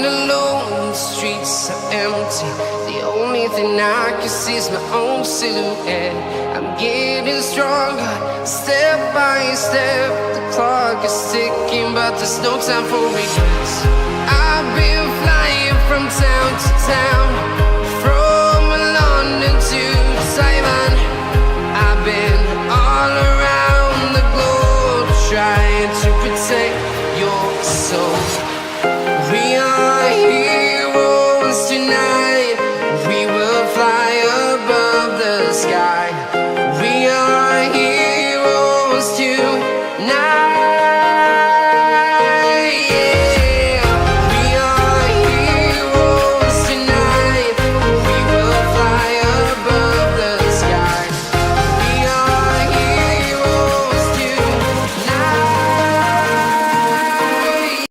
alone, the streets are empty. The only thing I can see is my own silhouette. I'm getting stronger, step by step. The clock is ticking, but there's no time for regrets. I've been flying from town to town, from London to Taiwan. I've been all around the globe, trying to protect your soul. We are heroes tonight.